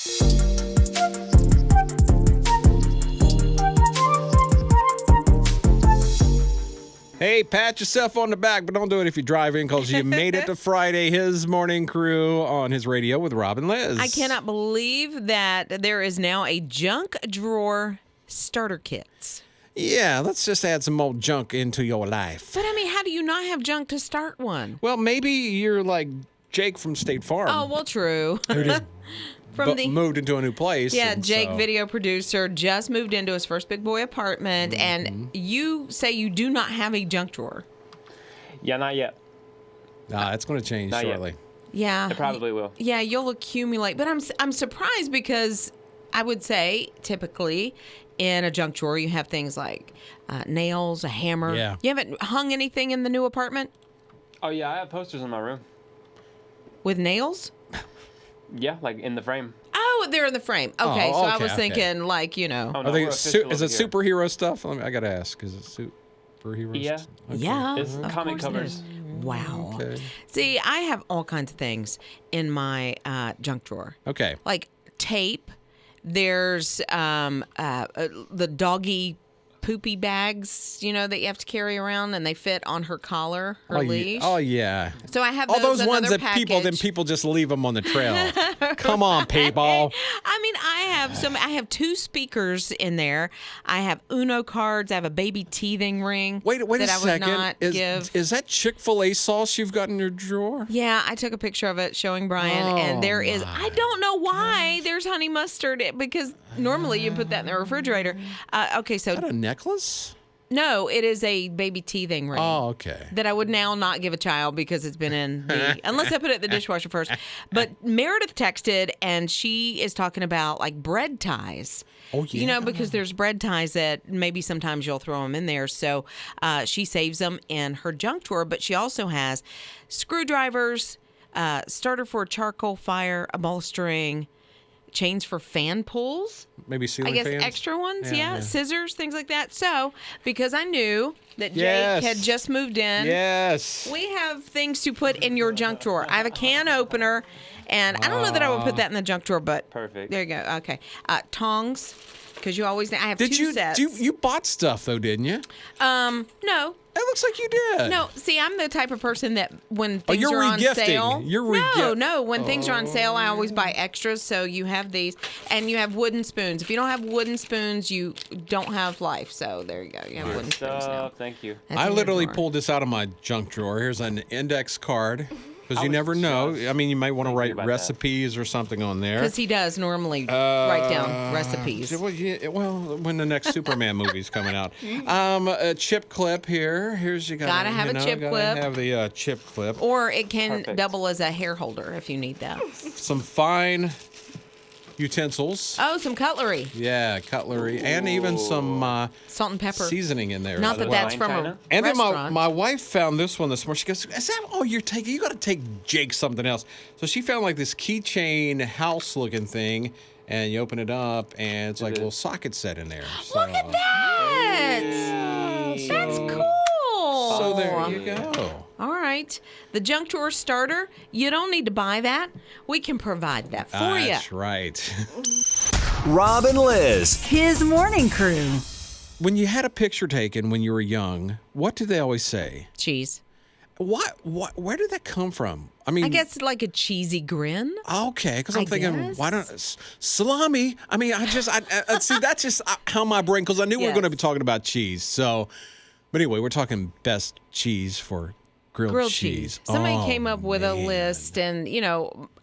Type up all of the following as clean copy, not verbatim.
Hey, pat yourself on the back, but don't do it if you're driving because you made it to Friday. His morning crew on his radio with Rob and Liz. I cannot believe that there is now a junk drawer starter kit. Yeah, let's just add some old junk into your life. But, I mean, how do you not have junk to start one? Well, maybe you're like Jake from State Farm. Oh, well, true. Who just moved into a new place. Yeah, Jake, video producer, just moved into his first big boy apartment, and you say you do not have a junk drawer. Yeah, not yet. Nah, it's going to change shortly. Yet. Yeah. It probably will. Yeah, you'll accumulate. But I'm surprised because I would say typically in a junk drawer you have things like nails, a hammer. Yeah. You haven't hung anything in the new apartment? Oh, yeah, I have posters in my room. With nails? Yeah, like in the frame. Oh, they're in the frame. Okay, so I was thinking like, Oh, no, Are they, is it superhero stuff? I got to ask. Is it superhero Yeah. stuff? Yeah. It's of comic course it covers. is. Wow. Okay. See, I have all kinds of things in my junk drawer. Okay. Like tape. There's the doggy poopy bags, that you have to carry around, and they fit on her collar, her leash. Oh, yeah. So I have all those ones that package. people just leave them on the trail. Come on, people. I mean, I have 2 speakers in there. I have Uno cards. I have a baby teething ring. Wait that a I would second. not give. Is that Chick-fil-A sauce you've got in your drawer? Yeah, I took a picture of it showing Brian, and there is, I don't know why there's honey mustard, because normally you put that in the refrigerator. Okay, so. Is that a necklace? No, it is a baby teething ring. Oh, okay. That I would now not give a child because it's been in the, unless I put it in the dishwasher first. But Meredith texted, and she is talking about like bread ties. Oh, yeah. Because there's bread ties that maybe sometimes you'll throw them in there. So she saves them in her junk drawer, but she also has screwdrivers, starter for a charcoal fire, a ball string, chains for fan pulls. Maybe ceiling fans? Extra ones, Yeah. Scissors, things like that. So, because I knew that Yes. Jake had just moved in, Yes. we have things to put in your junk drawer. I have a can opener, and I don't know that I would put that in the junk drawer, but Perfect. there you go. Okay. Tongs, because you always, I have Did 2 you sets. you bought stuff though, didn't you? No. It looks like you did. No, see, I'm the type of person that when things you're are on regifting. sale. You're No, when things are on sale, I always buy extras. So you have these, and you have wooden spoons. If you don't have wooden spoons, you don't have life. So there you go. You have wooden spoons now. Thank you. That's I in your literally drawer. pulled this out of my junk drawer. Here's an index card. Because you never know. I mean, you might want to write about recipes or something on there. Because he does normally write down recipes. Well, when the next Superman movie's coming out. A chip clip here. Here's Gotta have a chip clip. Gotta have the chip clip. Or it can Perfect. double as a hair holder if you need that. Some fine utensils. Oh, some cutlery. Yeah, cutlery. And even some Salt and pepper. seasoning in there. Not as that well. that's from a China? And then restaurant. my wife found this one this morning. She goes, "Is that all you're taking? You got to take Jake something else." So she found like this keychain house-looking thing, and you open it up, and it's like a little socket set in there. So, Look at that! That's cool. So there you go. All right. The junk drawer starter, you don't need to buy that. We can provide that for you. That's right. Rob and Liz. His morning crew. When you had a picture taken when you were young, what did they always say? Cheese. What? Where did that come from? I mean, I guess like a cheesy grin. Okay, because I'm I thinking, guess. why don't salami? I mean, I see. That's just how my brain. Because I knew we were Yes. going to be talking about cheese. So, but anyway, we're talking best cheese for grilled cheese. Somebody Oh, came up with a man. list, and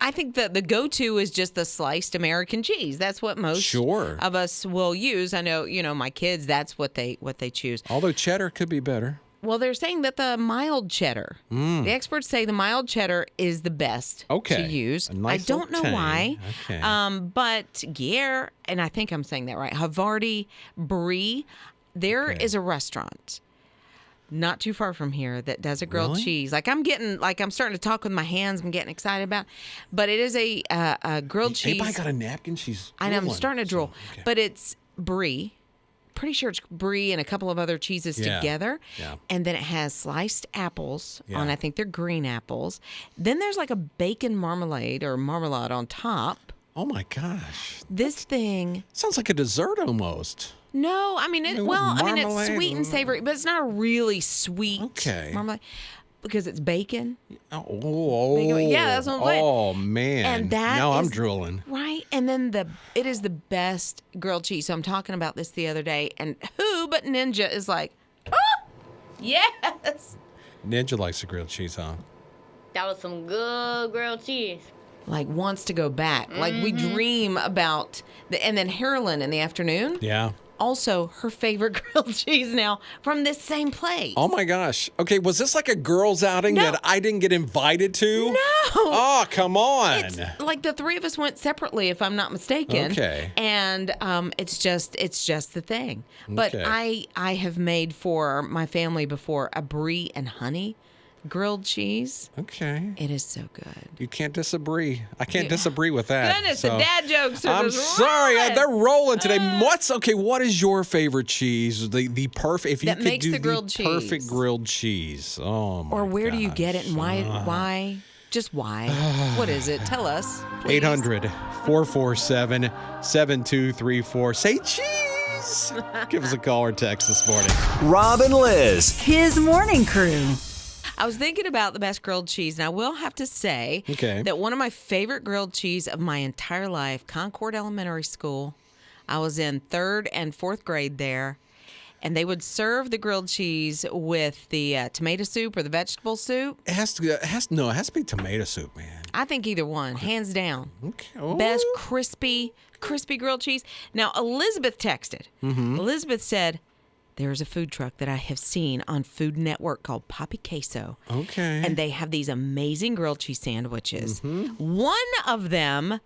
I think that the go-to is just the sliced American cheese. That's what most Sure. of us will use. I know, my kids. That's what they choose. Although cheddar could be better. Well, they're saying that the mild cheddar. The experts say the mild cheddar is the best to use. A nice I don't know little why. tang. Okay. But Guerre, and I think I'm saying that right, Havarti Brie, there is a restaurant not too far from here that does a grilled Really? cheese. I'm starting to talk with my hands. I'm getting excited about. But it is a grilled cheese. Anybody got a napkin? She's. I know, I'm drooling. starting to drool. So, okay. But it's brie. Pretty sure it's brie and a couple of other cheeses together. Yeah. And then it has sliced apples on, Yeah. I think they're green apples. Then there's like a bacon marmalade or marmalade on top. Oh my gosh. This thing. Sounds like a dessert almost. No, I mean, with it's marmalade? sweet and savory, but it's not a really sweet marmalade because it's bacon. Oh, Bacon. Yeah, that's what I'm saying. Oh man. And that now I'm is- drooling. Right, and then it is the best grilled cheese. So I'm talking about this the other day, and who but Ninja is like, oh, yes. Ninja likes the grilled cheese, huh? That was some good grilled cheese. Like wants to go back. Like we dream about and then Harlan in the afternoon. Yeah. Also, her favorite grilled cheese now from this same place. Oh my gosh. Okay, was this like a girls' outing No. that I didn't get invited to? No. Oh, come on. It's like the three of us went separately, if I'm not mistaken. Okay. And it's just the thing. But Okay. I have made for my family before a brie and honey grilled cheese. Okay. It is so good. You can't disagree. I can't disagree with that. Goodness, so. the dad jokes are I'm just sorry. rolling. They're rolling today. What is your favorite cheese? The perfect if you That could makes do the grilled perfect cheese. grilled cheese. Oh my Or where do you gosh. get it and why? Just why? What is it? Tell us. Please. 800-447-7234. Say cheese. Give us a call or text this morning. Rob and Liz. His morning crew. I was thinking about the best grilled cheese, and I will have to say that one of my favorite grilled cheese of my entire life, Concord Elementary School. I was in 3rd and 4th grade there, and they would serve the grilled cheese with the tomato soup or the vegetable soup. It has to be tomato soup, man. I think either one, hands down. Okay. Oh. Best crispy grilled cheese. Now, Elizabeth texted. Elizabeth said, there's a food truck that I have seen on Food Network called Papi Queso. Okay. And they have these amazing grilled cheese sandwiches. One of them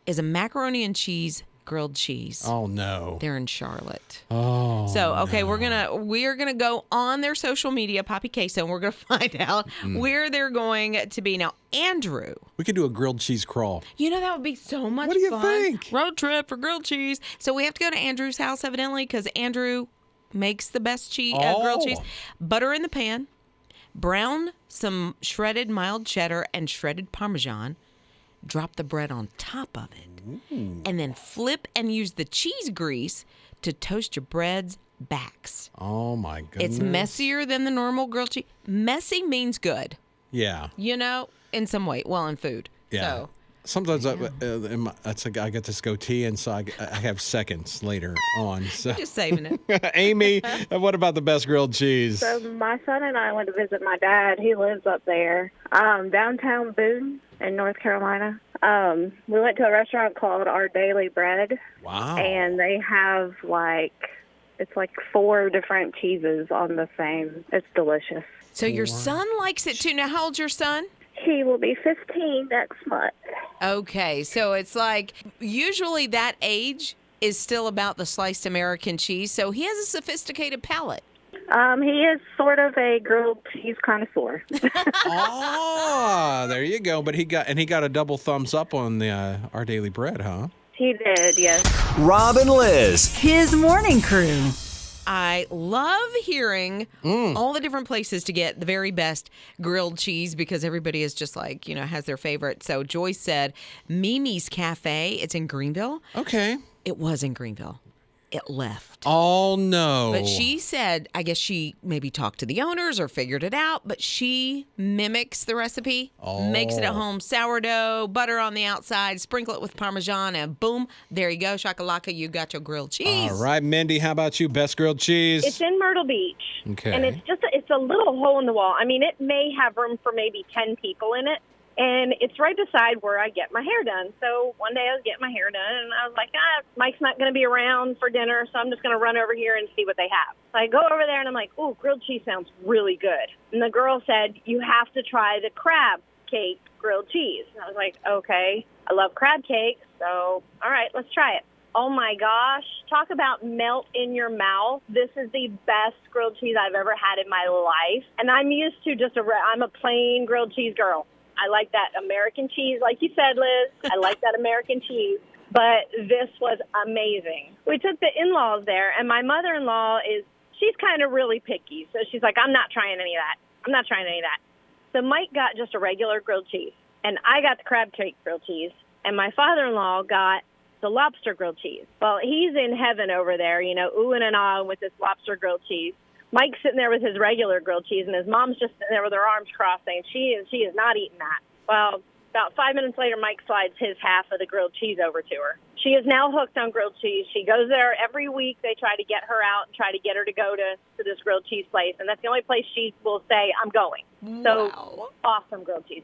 is a macaroni and cheese grilled cheese. Oh no. They're in Charlotte. Oh. So, okay, we are gonna go on their social media, Papi Queso, and we're gonna find out where they're going to be. Now, Andrew. We could do a grilled cheese crawl. You know, that would be so much fun. What do you think? Road trip for grilled cheese. So we have to go to Andrew's house, evidently, because Andrew makes the best grilled cheese. Butter in the pan, brown some shredded mild cheddar and shredded Parmesan, drop the bread on top of it, and then flip and use the cheese grease to toast your bread's backs. Oh my goodness. It's messier than the normal grilled cheese. Messy means good, Yeah. you know, in some way. Well, in food. Yeah. So, Sometimes I get this goatee, and so I have seconds later on. So. just saving it. Amy, what about the best grilled cheese? So my son and I went to visit my dad. He lives up there, downtown Boone in North Carolina. We went to a restaurant called Our Daily Bread. Wow. And they have it's like 4 different cheeses on the same. It's delicious. So your son likes it too. Now, how old's your son? He will be 15 next month. Okay, so it's like usually that age is still about the sliced American cheese, so he has a sophisticated palate. He is sort of a grilled cheese connoisseur. Oh, there you go. But he got a double thumbs up on the Our Daily Bread, huh? He did, yes. Rob and Liz. His morning crew. I love hearing all the different places to get the very best grilled cheese because everybody is just like, you know, has their favorite. So Joyce said Mimi's Cafe, it's in Greenville. Okay. It was in Greenville. It left. Oh, no. But she said, I guess she maybe talked to the owners or figured it out, but she mimics the recipe, makes it at home, sourdough, butter on the outside, sprinkle it with Parmesan, and boom, there you go, shakalaka, you got your grilled cheese. All right, Mindy, how about you? Best grilled cheese? It's in Myrtle Beach. Okay. And it's a little hole in the wall. I mean, it may have room for maybe 10 people in it. And it's right beside where I get my hair done. So one day I was getting my hair done, and I was like, Mike's not going to be around for dinner, so I'm just going to run over here and see what they have. So I go over there, and I'm like, oh, grilled cheese sounds really good. And the girl said, you have to try the crab cake grilled cheese. And I was like, okay, I love crab cake, so all right, let's try it. Oh, my gosh. Talk about melt in your mouth. This is the best grilled cheese I've ever had in my life. And I'm used to I'm a plain grilled cheese girl. I like that American cheese, like you said, Liz. I like that American cheese. But this was amazing. We took the in-laws there, and my mother-in-law she's kind of really picky. So she's like, I'm not trying any of that. So Mike got just a regular grilled cheese, and I got the crab cake grilled cheese. and my father-in-law got the lobster grilled cheese. Well, he's in heaven over there, oohing and ahhing with this lobster grilled cheese. Mike's sitting there with his regular grilled cheese, and his mom's just sitting there with her arms crossed saying she is not eating that. Well, about 5 minutes later, Mike slides his half of the grilled cheese over to her. She is now hooked on grilled cheese. She goes there every week. They try to get her out and try to get her to go to this grilled cheese place, and that's the only place she will say, I'm going. So awesome grilled cheese.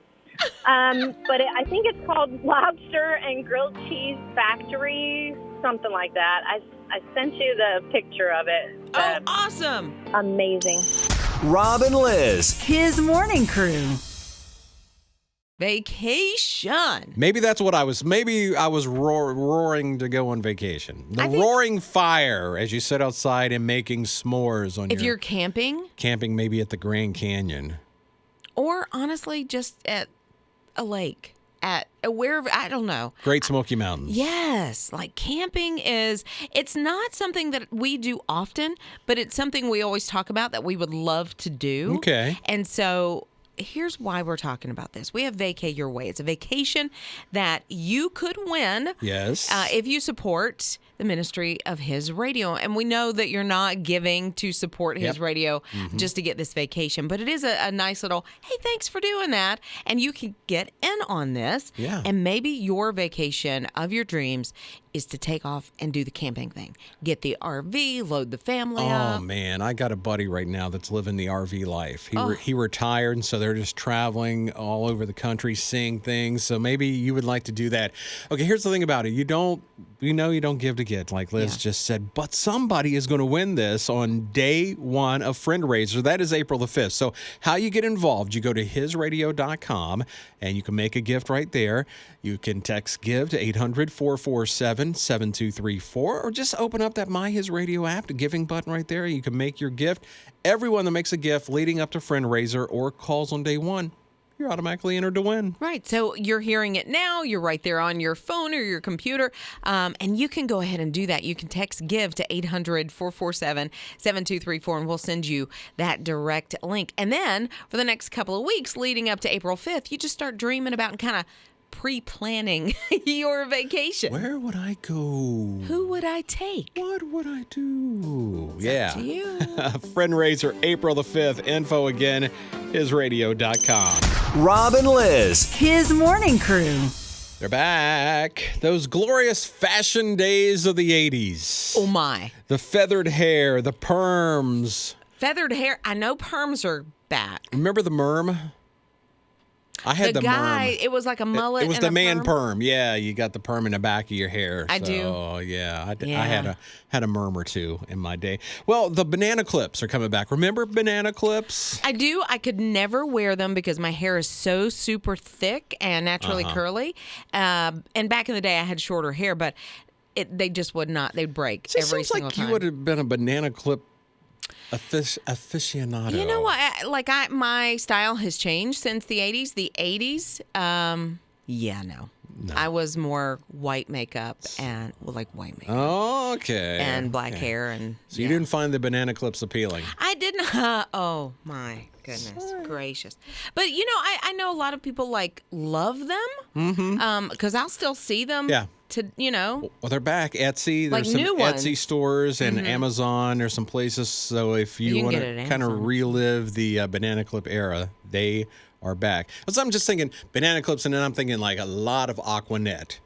But I think it's called Lobster and Grilled Cheese Factory, something like that. I sent you the picture of it. Oh, awesome. Amazing. Rob and Liz. His morning crew. Vacation. Maybe that's what I was. Maybe I was roaring to go on vacation. The roaring fire as you sit outside and making s'mores on If you're camping, maybe at the Grand Canyon. or honestly, just at a lake, at wherever, I don't know. Great Smoky Mountains. Yes, like camping it's not something that we do often, but it's something we always talk about that we would love to do. Okay. And so here's why we're talking about this. We have Vacay Your Way. It's a vacation that you could win. Yes. If you support the ministry of His Radio. And we know that you're not giving to support His Radio just to get this vacation, but it is a nice little, hey, thanks for doing that. And you can get in on this. Yeah. And maybe your vacation of your dreams is to take off and do the camping thing. Get the RV, load the family up. Oh, man. I got a buddy right now that's living the RV life. He retired, and so they're just traveling all over the country, seeing things. So maybe you would like to do that. Okay, here's the thing about it. You don't give to get, like Liz just said, but somebody is going to win this on day one of Friendraiser. That is April the 5th. So how you get involved, you go to hisradio.com, and you can make a gift right there. You can text GIVE to 800-447-7234, or just open up that My His Radio app, the giving button right there. You can make your gift. Everyone that makes a gift leading up to Friendraiser or calls on day one, you're automatically entered to win. Right. So you're hearing it now. You're right there on your phone or your computer. And you can go ahead and do that. You can text GIVE to 800-447-7234, and we'll send you that direct link. And then for the next couple of weeks leading up to April 5th, you just start dreaming about and kind of pre-planning your vacation. Where would I go? Who would I take? What would I do? Up to you. Friendraiser, April the 5th. Info again, hisradio.com. Rob and Liz. His morning crew. They're back. Those glorious fashion days of the 80s. Oh, my. The feathered hair, the perms. Feathered hair. I know perms are back. Remember the merm? I had the guy, merm. it was like a mullet. It was and the a man perm. Yeah, you got the perm in the back of your hair. I do. Oh yeah, I Yeah. had a merm or two in my day. Well, the banana clips are coming back. Remember banana clips? I do. I could never wear them because my hair is so super thick and naturally curly. And back in the day, I had shorter hair, but they just would not. They'd break It every seems single like time. you would have been a banana clip aficionado. You know what? My style has changed since the 80s. The 80s, no. I was more white makeup and white makeup Oh, okay. and black hair, and So you didn't find the banana clips appealing? I didn't. Oh my goodness gracious! But I know a lot of people love them. Because I'll still see them. Yeah. Well, they're back. Etsy. Like There's some new ones. Etsy stores and Amazon. There's some places. So if you can want get it to at kind of Amazon. relive the banana clip era, they are back. So I'm just thinking banana clips, and then I'm thinking a lot of Aquanet.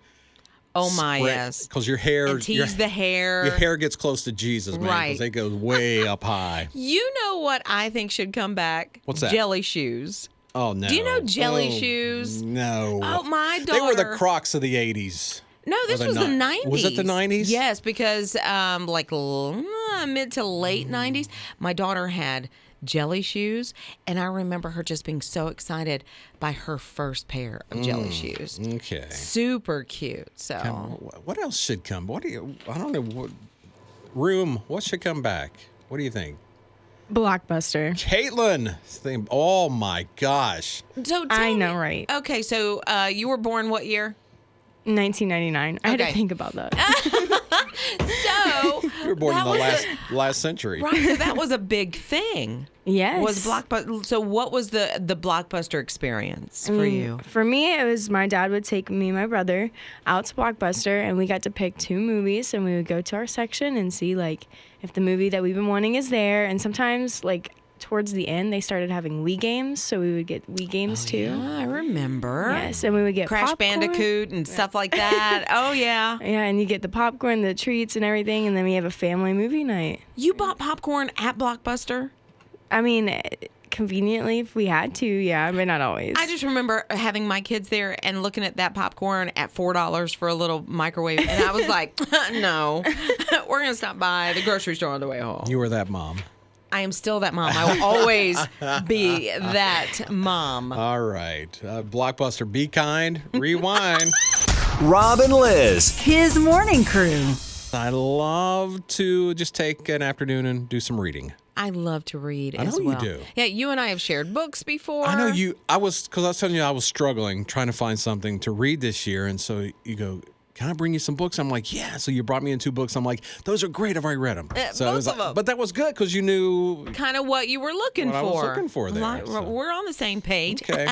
Oh my, yes. Because your hair, And tease the hair. Your hair gets close to Jesus, man. Right. Because they go way up high. You know what I think should come back? What's that? Jelly shoes. Oh no. Do you know jelly Oh, shoes? No. Oh, my They were the daughter- Crocs of the 80s. No, this Or was the 90s. Was it the 90s? Yes, because mid to late 90s, my daughter had jelly shoes, and I remember her just being so excited by her first pair of jelly shoes. Okay. Super cute. So What else should come? I don't know. What should come back? What do you think? Blockbuster. Caitlin. Oh my gosh. tell I know, me- right? Okay, so you were born what year? 1999. I had Okay. to think about that. So You were born in that the was last century. Right, so that was a big thing. Yes. Was Blockbuster? So what was the Blockbuster experience for you? For me, it was my dad would take me and my brother out to Blockbuster, and we got to pick 2 movies, and we would go to our section and see like if the movie that we've been wanting is there. And sometimes like towards the end, they started having Wii games, so we would get Wii games too. Yeah, I remember. Yes, and we would get Crash popcorn. Bandicoot and stuff like that. Oh yeah. Yeah, and you get the popcorn, the treats, and everything, and then we have a family movie night. You bought popcorn at Blockbuster? I mean, conveniently, if we had to, yeah, but not always. I just remember having my kids there and looking at that popcorn at $4 for a little microwave, and I was like, no, we're going to stop by the grocery store on the way home. You were that mom. I am still that mom. I will always be that mom. All right. Blockbuster, be kind. Rewind. Rob and Liz. His morning crew. I love to just take an afternoon and do some reading. I love to read I as know well. you do. Yeah, you and I have shared books before. I know you. Because I was telling you I was struggling trying to find something to read this year. And so you go, can I bring you some books? I'm like, yeah. So you brought me in 2 books. I'm like, those are great. I've already read them. So both of them. But that was good because you knew kind of what you were looking what for. I was looking for there. Like, so. we're on the same page. Okay.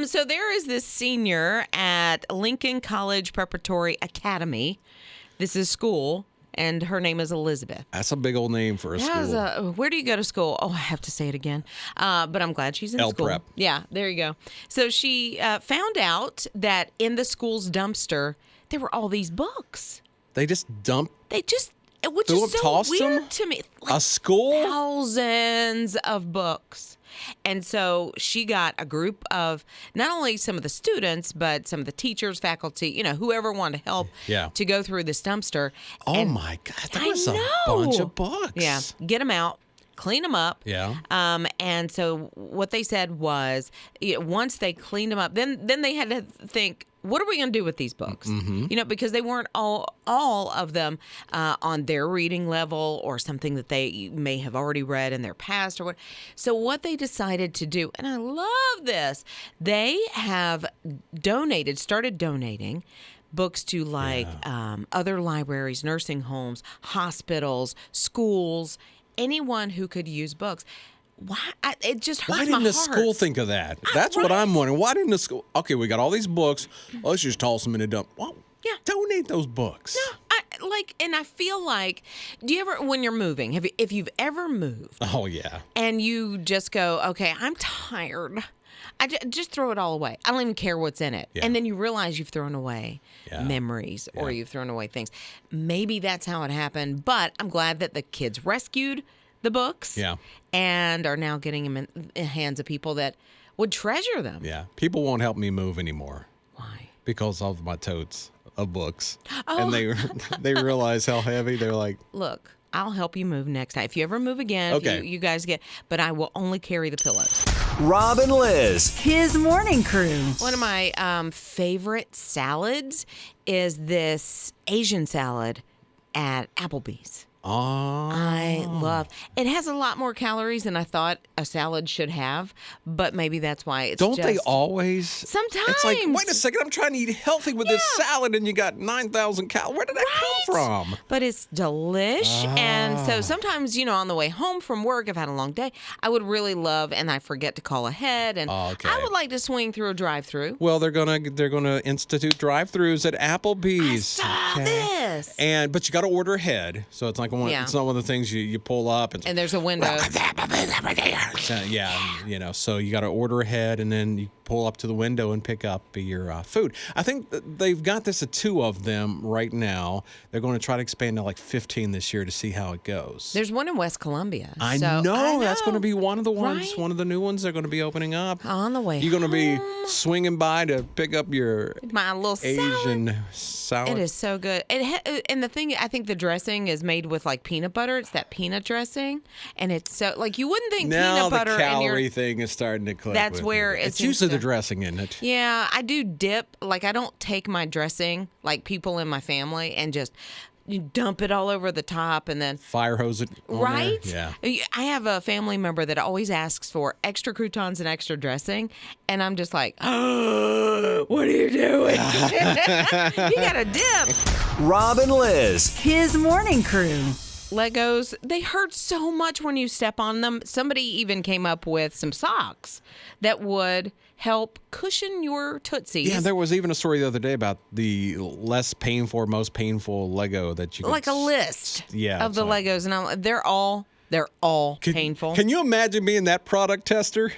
So there is this senior at Lincoln College Preparatory Academy. This is school, and her name is Elizabeth. That's a big old name for a school. Where do you go to school? Oh, I have to say it again. But I'm glad she's in school. L-Prep. Yeah, there you go. So she found out that in the school's dumpster, there were all these books. They just dump Which Philip is so tossed weird them? to me. a school? Thousands of books. And so she got a group of not only some of the students, but some of the teachers, faculty, whoever wanted to help to go through this dumpster. Oh, And my God. That I was a know. bunch of books. Yeah. Get them out. Clean them up. Yeah. And so what they said was, once they cleaned them up, then they had to think, what are we going to do with these books? Mm-hmm. Because they weren't all of them on their reading level or something that they may have already read in their past or what. So what they decided to do, and I love this, they have started donating books to other libraries, nursing homes, hospitals, schools, anyone who could use books. Why? It just hurts my heart. Why didn't the school think of that? That's what I'm wondering. Why didn't the school? Okay, we got all these books. Let's just toss them in a dump. Well, donate those books. No, and I feel like, do you ever, when you're moving, if you've ever moved? Oh yeah. And you just go, okay, I'm tired. I just throw it all away. I don't even care what's in it. Yeah. And then you realize you've thrown away memories or you've thrown away things. Maybe that's how it happened. But I'm glad that the kids rescued the books and are now getting them in the hands of people that would treasure them. Yeah. People won't help me move anymore. Why? Because of my totes of books. Oh. And they realize how heavy. They're like, look, I'll help you move next time. If you ever move again, okay. you guys but I will only carry the pillows. Rob and Liz. His morning crew. One of my favorite salads is this Asian salad at Applebee's. oh. I love it. Has a lot more calories than I thought a salad should have, but maybe that's why it's Don't they just- always? Sometimes. It's like, wait a second, I'm trying to eat healthy with this salad, and you got 9,000 calories. Where did that come from? But it's delish. And so sometimes, on the way home from work, I've had a long day, I would really love, and I forget to call ahead, and Okay. I would like to swing through a drive-through. Well, they're gonna institute drive-throughs at Applebee's. I saw this. But you got to order ahead, so it's like it's not one of the things you pull up And there's a window. So you got to order ahead, and then you pull up to the window and pick up your food. I think they've got this at 2 of them right now. They're going to try to expand to like 15 this year to see how it goes. There's one in West Columbia. I So, know that's going to be one of the ones, Right? one of the new ones they're going to be opening up. On the way You're going to be home. swinging by to pick up your My little Asian salad. It is so good. And the thing, I think the dressing is made with like peanut butter. It's that peanut dressing, and it's so like you wouldn't think Now peanut butter the calorie in thing is starting to click. That's with where me. it it's seems usually the to- dressing in it. Yeah, I do dip. Like I don't take my dressing like people in my family and just you dump it all over the top and then Fire hose it. on right? there. Yeah. I have a family member that always asks for extra croutons and extra dressing, and I'm just like, oh, what are you doing? You got to dip. Rob and Liz. His morning crew. Legos, they hurt so much when you step on them. Somebody even came up with some socks that would help cushion your tootsies. Yeah, there was even a story the other day about the less painful or most painful Lego that you could like a list of the Legos, and they're all painful. Can you imagine being that product tester?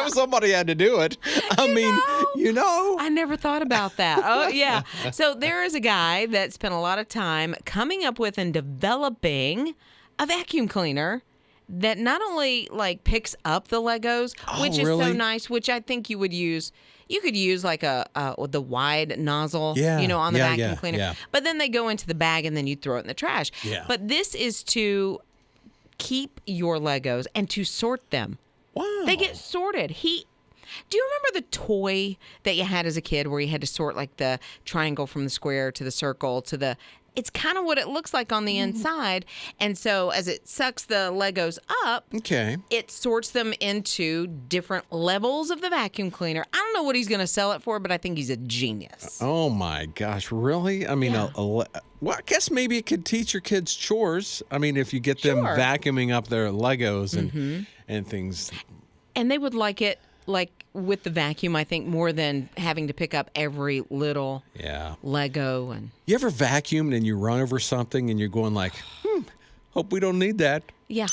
Somebody had to do it. I never thought about that. Oh, yeah. So there is a guy that spent a lot of time coming up with and developing a vacuum cleaner that not only picks up the Legos, which is so nice, which I think you would use. You could use like the wide nozzle, on the vacuum cleaner. Yeah. But then they go into the bag and then you throw it in the trash. Yeah. But this is to keep your Legos and to sort them. Wow. They get sorted. Do you remember the toy that you had as a kid where you had to sort like the triangle from the square to the circle to the... It's kind of what it looks like on the inside. And so as it sucks the Legos up, it sorts them into different levels of the vacuum cleaner. I don't know what he's going to sell it for, but I think he's a genius. Oh, my gosh. Really? I mean, well, I guess maybe it could teach your kids chores. I mean, if you get them vacuuming up their Legos and things. And they would like it with the vacuum, I think, more than having to pick up every little Lego. And you ever vacuumed and you run over something and you're going like, hope we don't need that. Yeah.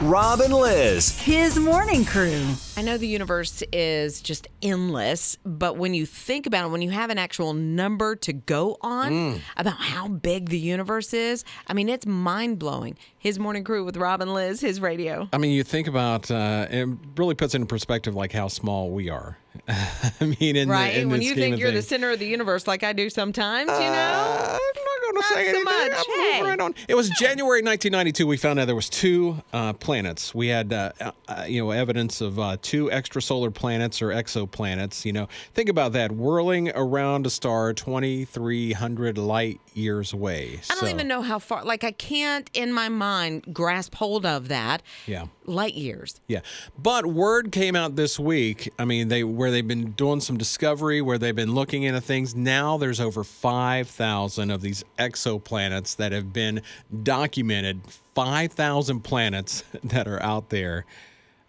Rob and Liz. His morning crew. I know the universe is just endless, but when you think about it, when you have an actual number to go on about how big the universe is, I mean, it's mind-blowing. His morning crew with Rob and Liz, his radio. I mean, you think about, it really puts into perspective like how small we are. I mean, in when the you think you're the center of the universe like I do sometimes, I'm not going to say anything. Much. I'm moving right on. It was January 1992. We found out there was two planets. We had, evidence of two extrasolar planets or exoplanets. Think about that, whirling around a star 2,300 light years away. I don't even know how far. I can't in my mind grasp hold of that. Yeah. Light years. Yeah. But word came out this week. I mean, where they've been doing some discovery, where they've been looking into things. Now there's over 5,000 of these exoplanets that have been documented. 5,000 planets that are out there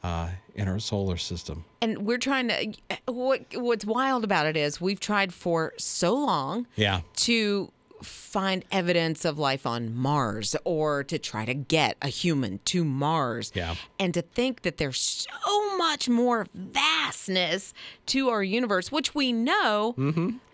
in our solar system. And we're trying to. What's wild about it is we've tried for so long. To find evidence of life on Mars or to try to get a human to Mars. And to think that there's so much more vastness to our universe, which we know,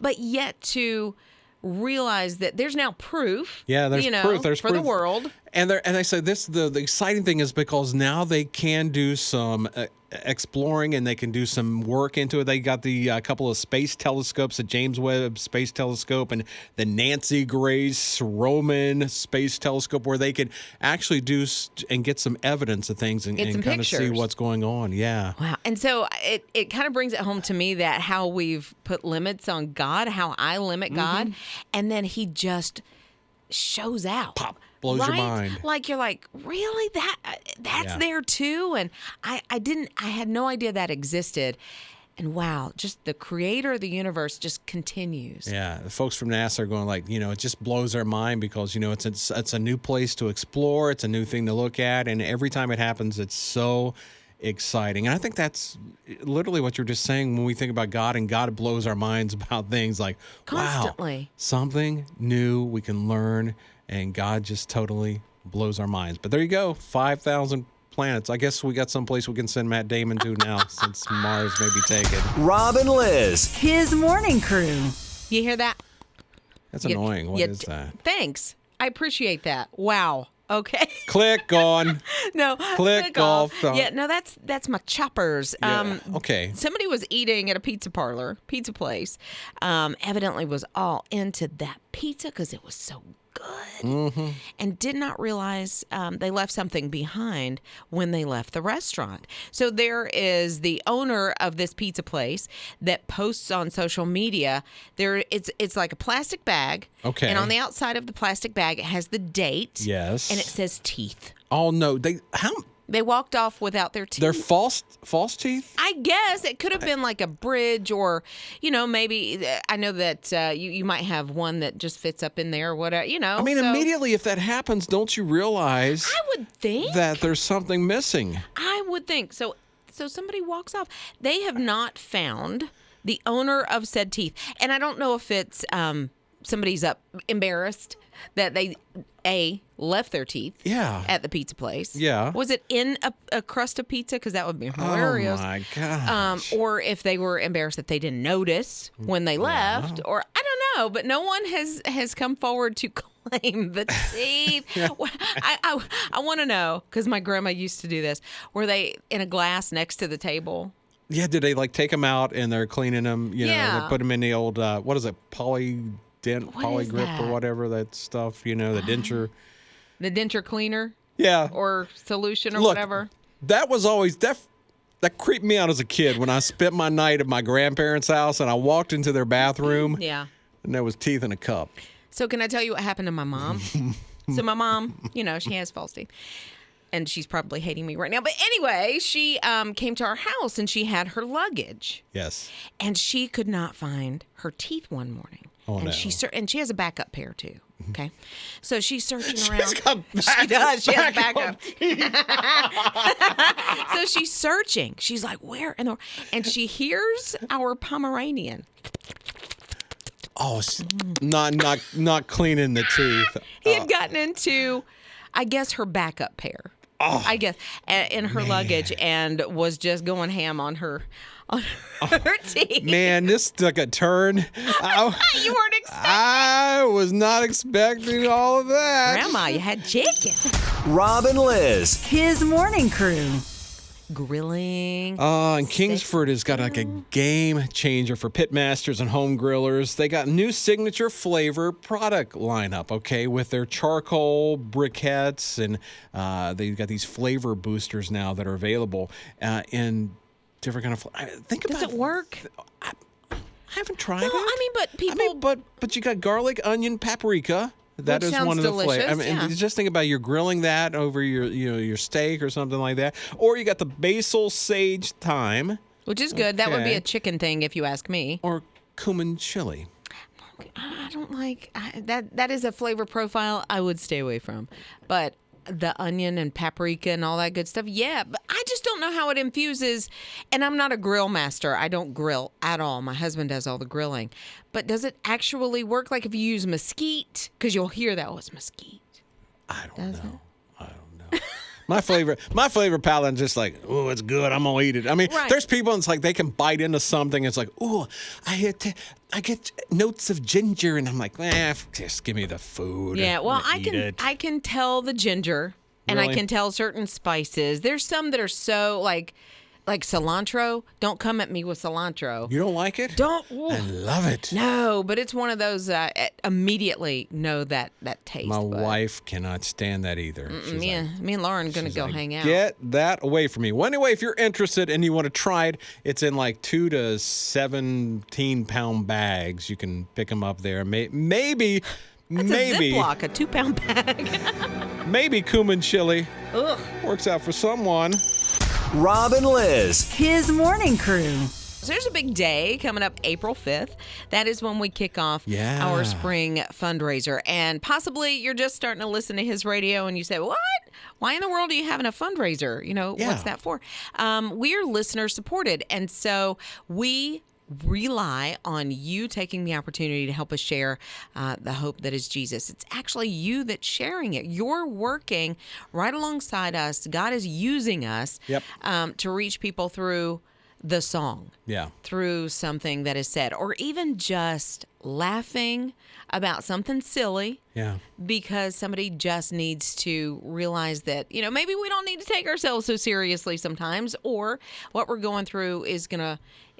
but yet to realize that there's now proof. There's proof. There's for proof. The world. And I say this, the exciting thing is because now they can do some exploring and they can do some work into it. They got the couple of space telescopes, the James Webb Space Telescope and the Nancy Grace Roman Space Telescope, where they can actually do and get some evidence of things and kind of see what's going on. Yeah. Wow. And so it kind of brings it home to me that how we've put limits on God, how I limit God, and then he just shows out. Pop. Blows your mind. You're like, really? That's there too? And I had no idea that existed. And wow, just the creator of the universe just continues. Yeah, the folks from NASA are going it just blows their mind because, it's a new place to explore. It's a new thing to look at. And every time it happens, it's so exciting. And I think that's literally what you're just saying when we think about God, and God blows our minds about things like, constantly. Wow, something new we can learn. And God just totally blows our minds. But there you go, 5,000 planets. I guess we got someplace we can send Matt Damon to now since Mars may be taken. Rob and Liz. His morning crew. You hear that? That's annoying. What is that? Thanks. I appreciate that. Wow. Okay. Click on. No. Click off. Yeah, no, that's my choppers. Okay. Somebody was eating at a pizza place. Evidently was all into that pizza because it was so good, and did not realize they left something behind when they left the restaurant. So there is the owner of this pizza place that posts on social media. It's like a plastic bag. Okay. And on the outside of the plastic bag, it has the date. Yes. And it says teeth. Oh no! They walked off without their teeth. They're false teeth? I guess it could have been like a bridge, or, maybe I know that you might have one that just fits up in there or whatever, I mean, so immediately if that happens, don't you realize I would think that there's something missing? I would think. So somebody walks off. They have not found the owner of said teeth. And I don't know if it's somebody's embarrassed that they left their teeth at the pizza place. Yeah. Was it in a crust of pizza? Because that would be hilarious. Oh, my gosh. Or if they were embarrassed that they didn't notice when they left. Or I don't know. But no one has come forward to claim the teeth. I want to know, because my grandma used to do this. Were they in a glass next to the table? Yeah, did they take them out and they're cleaning them? They put them in the old, what is it, polygrip that? or whatever, that stuff, the denture. The denture cleaner? Yeah. Or solution or Look, whatever? That was always, that creeped me out as a kid when I spent my night at my grandparents' house and I walked into their bathroom. Yeah. And there was teeth in a cup. So can I tell you what happened to my mom? So my mom, she has false teeth. And she's probably hating me right now. But anyway, she came to our house and she had her luggage. Yes. And she could not find her teeth one morning. Oh, and no. she has a backup pair too. Okay. So she's searching around. She's got She does. She has a backup backup. So she's searching. She's like, where? And she hears our Pomeranian. Oh, not cleaning the teeth. He had gotten into, I guess, her backup pair. Oh, I guess in her luggage, and was just going ham on her teeth. Man, this took a turn. You weren't expecting. I was not expecting all of that. Grandma, you had chicken. Rob and Liz. His morning crew. Grilling. And Kingsford has got like a game changer for pitmasters and home grillers. They got new signature flavor product lineup, okay, with their charcoal briquettes, and they've got these flavor boosters now that are available in different kind of. Does it work? I haven't tried Well, it. I mean, but people. But you got garlic, onion, paprika. That Which is one of the sounds flavors. I delicious, mean, yeah. just think about you're grilling that over your steak or something like that, or you got the basil sage thyme, Which is good. That would be Okay. a chicken thing, if you ask me. or cumin chili. I don't like that. That is a flavor profile I would stay away from. But the onion and paprika and all that good stuff, yeah. But I just don't know how it infuses. And I'm not a grill master. I don't grill at all. My husband does all the grilling. But does it actually work? Like if you use mesquite, because you'll hear that, it's mesquite. I don't know. My flavor palate is just like, oh, it's good. I'm gonna eat it. I mean, Right. there's people, it's like they can bite into something. It's like, oh, I get notes of ginger, and I'm like, just give me the food. Yeah, well, I'm gonna eat it. I can tell the ginger, and I Really? can tell certain spices. There's some that are so like cilantro. Don't come at me with cilantro. You don't like it? Don't. I love it. No, but it's one of those immediately know that taste. My but wife cannot stand that either. She's Me and Lauren gonna she's go like, hang out. Get that away from me. Well, anyway, if you're interested and you want to try it, it's in like 2 to 17 pound bags. You can pick them up there. Maybe. That's a Ziploc, a 2-pound bag. Maybe cumin chili Ugh. works out for someone. Rob and Liz. His morning crew. So there's a big day coming up April 5th. That is when we kick off our spring fundraiser. And possibly you're just starting to listen to his radio and you say, what? Why in the world are you having a fundraiser? What's that for? We're listener supported. And so we rely on you taking the opportunity to help us share the hope that is Jesus. It's actually you that's sharing it. You're working right alongside us. God is using us to reach people through the song, through something that is said, or even just laughing about something silly. Because somebody just needs to realize that, maybe we don't need to take ourselves so seriously sometimes, or what we're going through is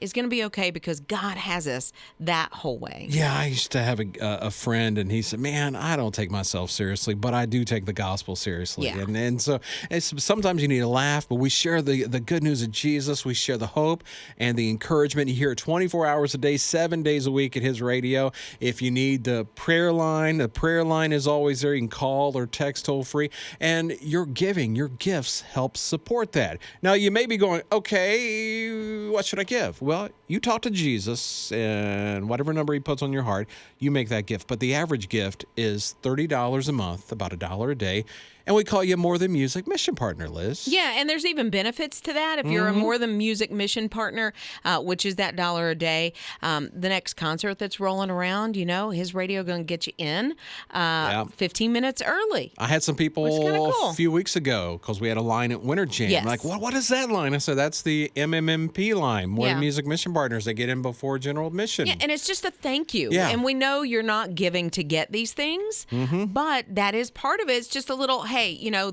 is going to be okay because God has us that whole way. Yeah, I used to have a friend, and he said, man, I don't take myself seriously, but I do take the gospel seriously. Yeah. And so sometimes you need to laugh, but we share the good news of Jesus. We share the hope and the encouragement. You hear it 24 hours a day, 7 days a week at His Radio. If you need the prayer line is always there. You can call or text toll free. And your giving, your gifts help support that. Now, you may be going, okay, what should I give? Well, you talk to Jesus, and whatever number He puts on your heart, you make that gift. But the average gift is $30 a month, about $1 a day. And we call you a More Than Music mission partner, Liz. Yeah, and there's even benefits to that. If you're a More Than Music mission partner, which is that $1 a day, the next concert that's rolling around, His Radio going to get you in 15 minutes early. I had some people cool. a few weeks ago because we had a line at Winter Jam. Yes. Like, what is that line? I said, that's the MMMP line, More Than Music mission partners. They get in before general admission. Yeah, and it's just a thank you. Yeah. And we know you're not giving to get these things, but that is part of it. It's just a little, hey,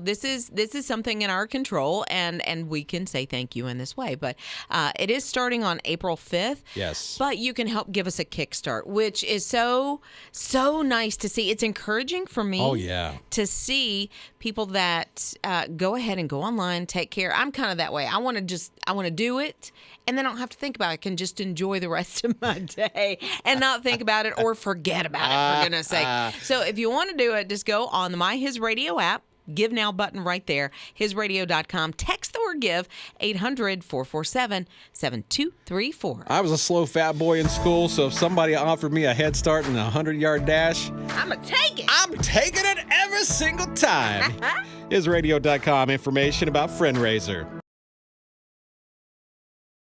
this is something in our control, and we can say thank you in this way. But it is starting on April 5th. Yes. But you can help give us a kickstart, which is so nice to see. It's encouraging for me. Oh, yeah. To see people that go ahead and go online, take care. I'm kind of that way. I want to do it, and then I don't have to think about it. I can just enjoy the rest of my day and not think about it or forget about it, for goodness sake. So if you want to do it, just go on the My His Radio app. Give Now button right there, hisradio.com. Text the word give, 800-447-7234. I was a slow fat boy in school, so if somebody offered me a head start in a 100-yard dash, I'm going to take it. I'm taking it every single time. Hisradio.com, information about Friend Raiser.